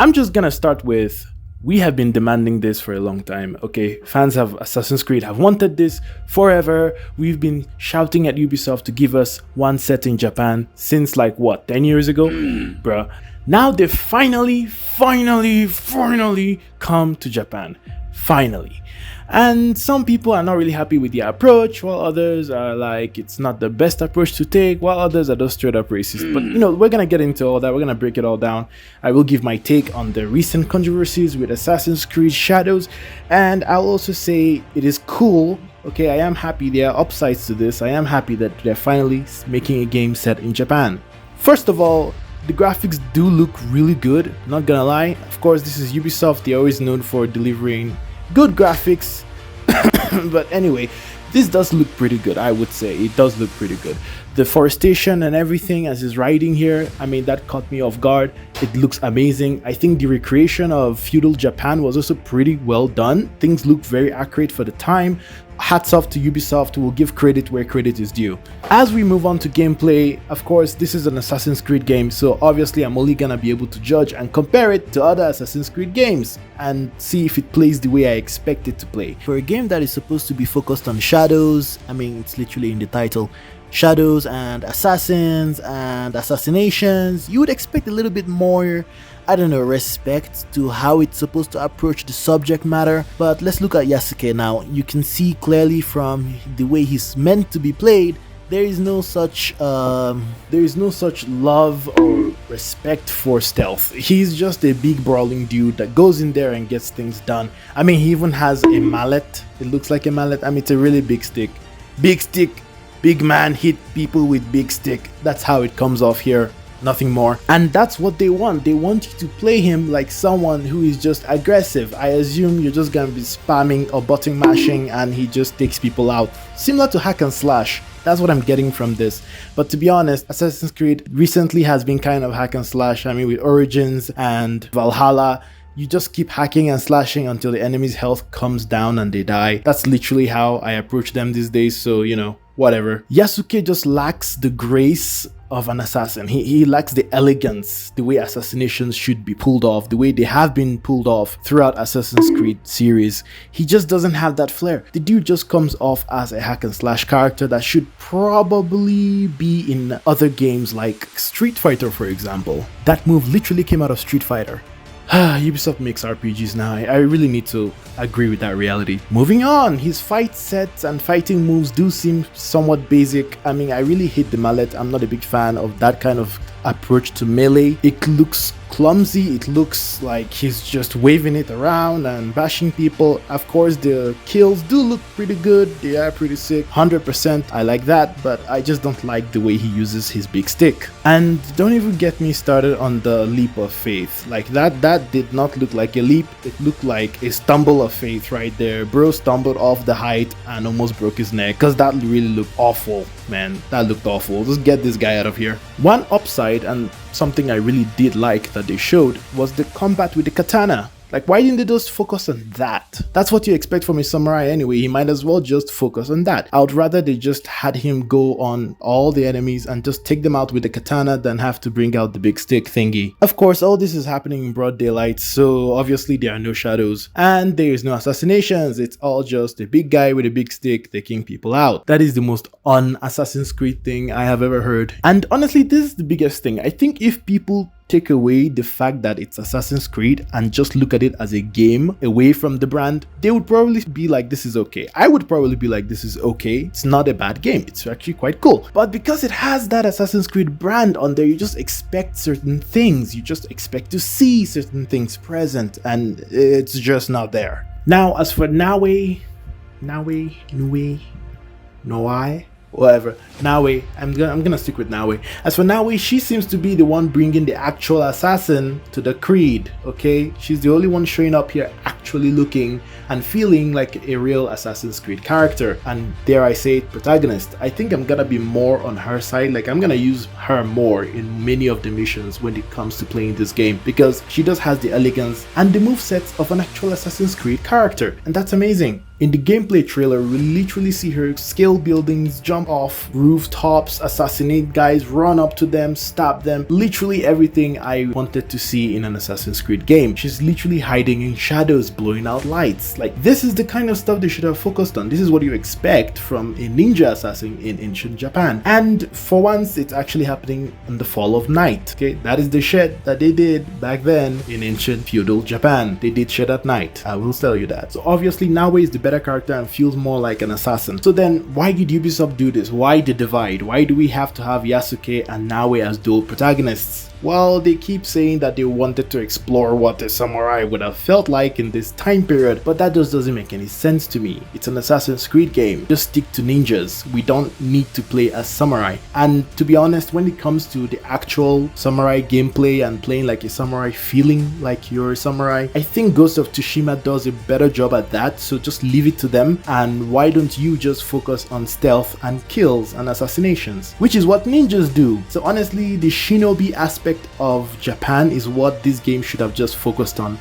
I'm just gonna start with, we have been demanding this for a long time, okay? Fans of Assassin's Creed have wanted this forever. We've been shouting at Ubisoft to give us one set in Japan since like what, 10 years ago? Bruh. Now they finally come to Japan. Finally. And some people are not really happy with the approach, while others are like, it's not the best approach to take, while others are just straight up racist. But, you know, we're going to get into all that. We're going to break it all down. I will give my take on the recent controversies with Assassin's Creed Shadows, and I'll also say it is cool. Okay, I am happy there are upsides to this. I am happy that they're finally making a game set in Japan. First of all, the graphics do look really good, not gonna lie. Of course, this is Ubisoft. They're always known for delivering good graphics. But anyway, this does look pretty good. I would say it does look pretty good. The forestation and everything as he's riding here, I mean, that caught me off guard. It looks amazing. I think the recreation of feudal Japan was also pretty well done. Things look very accurate for the time. Hats off to Ubisoft, who will give credit where credit is due. As we move on to gameplay, of course, this is an Assassin's Creed game, so obviously I'm only gonna be able to judge and compare it to other Assassin's Creed games and see if it plays the way I expect it to play. For a game that is supposed to be focused on shadows, I mean, it's literally in the title, shadows and assassins and assassinations, you would expect a little bit more, I don't know, respect to how it's supposed to approach the subject matter. But let's look at Yasuke now. You can see clearly from the way he's meant to be played, there is no such love or respect for stealth. He's just a big brawling dude that goes in there and gets things done. I mean, he even has a mallet. It looks like a mallet. I mean, it's a really big stick. Big man hit people with big stick. That's how it comes off here. Nothing more. And that's what they want. They want you to play him like someone who is just aggressive. I assume you're just gonna be spamming or button mashing and he just takes people out. Similar to hack and slash. That's what I'm getting from this. But to be honest, Assassin's Creed recently has been kind of hack and slash. I mean, with Origins and Valhalla, you just keep hacking and slashing until the enemy's health comes down and they die. That's literally how I approach them these days, so you know, whatever. Yasuke just lacks the grace of an assassin. He lacks the elegance, the way assassinations should be pulled off, the way they have been pulled off throughout Assassin's Creed series. He just doesn't have that flair. The dude just comes off as a hack and slash character that should probably be in other games like Street Fighter, for example. That move literally came out of Street Fighter. Ubisoft makes RPGs now. I really need to agree with that reality. Moving on, his fight sets and fighting moves do seem somewhat basic. I mean, I really hate the mallet. I'm not a big fan of that kind of approach to melee. It looks clumsy. It looks like he's just waving it around and bashing people. Of course, the kills do look pretty good. They are pretty sick. 100%. I like that, but I just don't like the way he uses his big stick. And don't even get me started on the leap of faith. Like that did not look like a leap. It looked like a stumble of faith right there. Bro stumbled off the height and almost broke his neck, because that really looked awful, man. That looked awful. Just get this guy out of here. One upside, and something I really did like that they showed, was the combat with the katana. Like, why didn't they just focus on that? That's what you expect from a samurai anyway. He might as well just focus on that. I would rather they just had him go on all the enemies and just take them out with the katana than have to bring out the big stick thingy. Of course, all this is happening in broad daylight, so obviously there are no shadows. And there is no assassinations. It's all just a big guy with a big stick taking people out. That is the most un-Assassin's Creed thing I have ever heard. And honestly, this is the biggest thing. I think if people take away the fact that it's Assassin's Creed and just look at it as a game away from the brand, they would probably be like, this is okay. I would probably be like, this is okay. It's not a bad game. It's actually quite cool. But because it has that Assassin's Creed brand on there, you just expect certain things. You just expect to see certain things present, and it's just not there. Now, as for Naue, whatever, Naue, I'm gonna stick with Naue. As for Naue, she seems to be the one bringing the actual assassin to the Creed, okay? She's the only one showing up here actually looking and feeling like a real Assassin's Creed character, and dare I say it, protagonist. I think I'm gonna be more on her side. Like, I'm gonna use her more in many of the missions when it comes to playing this game, because she just has the elegance and the movesets of an actual Assassin's Creed character, and that's amazing. In the gameplay trailer, we literally see her scale buildings, jump off rooftops, assassinate guys, run up to them, stab them. Literally everything I wanted to see in an Assassin's Creed game. She's literally hiding in shadows, blowing out lights. Like, this is the kind of stuff they should have focused on. This is what you expect from a ninja assassin in ancient Japan. And for once, it's actually happening in the fall of night. Okay, that is the shit that they did back then in ancient feudal Japan. They did shit at night. I will tell you that. So obviously Naoe is the better character and feels more like an assassin. So then why did Ubisoft do this? Why the divide? Why do we have to have Yasuke and Naoe as dual protagonists? Well, they keep saying that they wanted to explore what a samurai would have felt like in this time period, but that just doesn't make any sense to me. It's an Assassin's Creed game. Just stick to ninjas. We don't need to play as samurai. And to be honest, when it comes to the actual samurai gameplay and playing like a samurai, feeling like you're a samurai, I think Ghost of Tsushima does a better job at that, so just leave it to them. And why don't you just focus on stealth and kills and assassinations, which is what ninjas do. So honestly, the shinobi aspect of Japan is what this game should have just focused on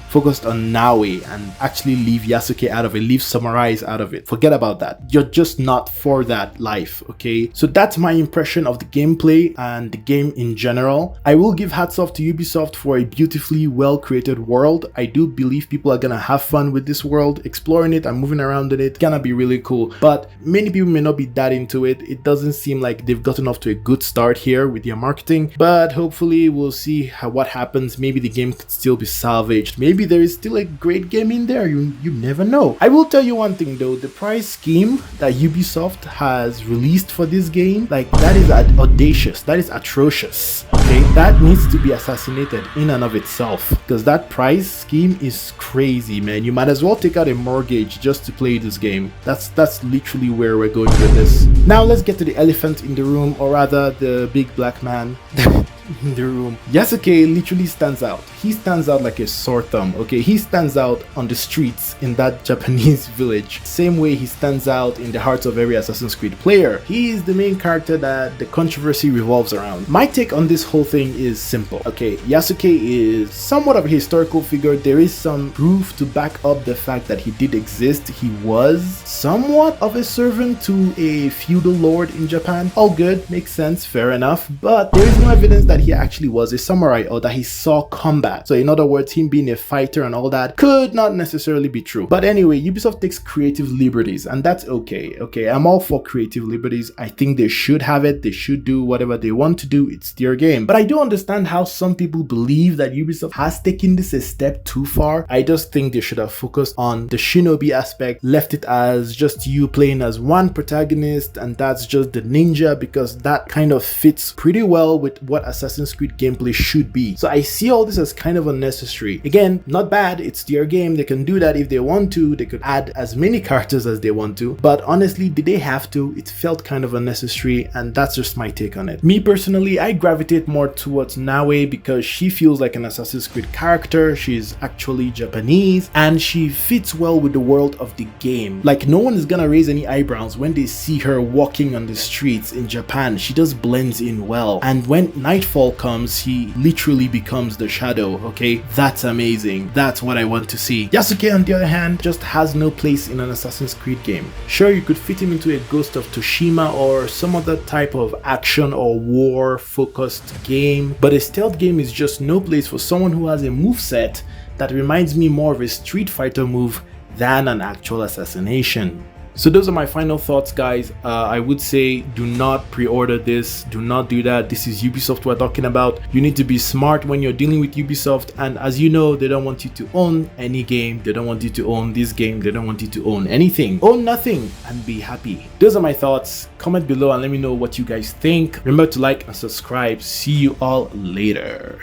Naoe, and actually leave Yasuke out of it, leave samurais out of it. Forget about that. You're just not for that life, okay? So that's my impression of the gameplay and the game in general. I will give hats off to Ubisoft for a beautifully well created world. I do believe people are gonna have fun with this world, exploring it and moving around in it. It's gonna be really cool, but many people may not be that into it. It doesn't seem like they've gotten off to a good start here with their marketing, but hopefully we'll see what happens. Maybe the game could still be salvaged. Maybe there is still a great game in there. You never know. I will tell you one thing though, the price scheme that Ubisoft has released for this game, like, that is audacious, that is atrocious. Okay, that needs to be assassinated in and of itself, because that price scheme is crazy, man. You might as well take out a mortgage just to play this game. That's literally where we're going with this. Now let's get to the elephant in the room, or rather the big black man in the room. Yasuke literally stands out. He stands out like a sore thumb, okay? He stands out on the streets in that Japanese village, same way he stands out in the hearts of every Assassin's Creed player. He is the main character that the controversy revolves around. My take on this whole thing is simple, okay? Yasuke is somewhat of a historical figure. There is some proof to back up the fact that he did exist. He was somewhat of a servant to a feudal lord in Japan. All good, makes sense, fair enough, but there is no evidence that he actually was a samurai or that he saw combat. So in other words, him being a fighter and all that could not necessarily be true. But anyway, Ubisoft takes creative liberties, and that's okay. Okay, I'm all for creative liberties. I think they should have it. They should do whatever they want to do. It's their game. But I do understand how some people believe that Ubisoft has taken this a step too far. I just think they should have focused on the shinobi aspect, left it as just you playing as one protagonist, and that's just the ninja, because that kind of fits pretty well with what Assassin's Creed gameplay should be. So I see all this as kind of unnecessary. Again, not bad, it's their game, they can do that if they want to, they could add as many characters as they want to, but honestly, did they have to? It felt kind of unnecessary, and that's just my take on it. Me personally, I gravitate more towards Naoe because she feels like an Assassin's Creed character. She's actually Japanese, and she fits well with the world of the game. Like, no one is gonna raise any eyebrows when they see her walking on the streets in Japan. She just blends in well, and when nightfall comes, he literally becomes the shadow, okay? That's amazing. That's what I want to see. Yasuke, on the other hand, just has no place in an Assassin's Creed game. Sure, you could fit him into a Ghost of Tsushima or some other type of action or war focused game, but a stealth game is just no place for someone who has a moveset that reminds me more of a Street Fighter move than an actual assassination. So those are my final thoughts, guys. I would say do not pre-order this, do not do that. This is Ubisoft we're talking about. You need to be smart when you're dealing with Ubisoft, and as you know, they don't want you to own any game, they don't want you to own this game, they don't want you to own anything. Own nothing and be happy. Those are my thoughts. Comment below and let me know what you guys think. Remember to like and subscribe. See you all later.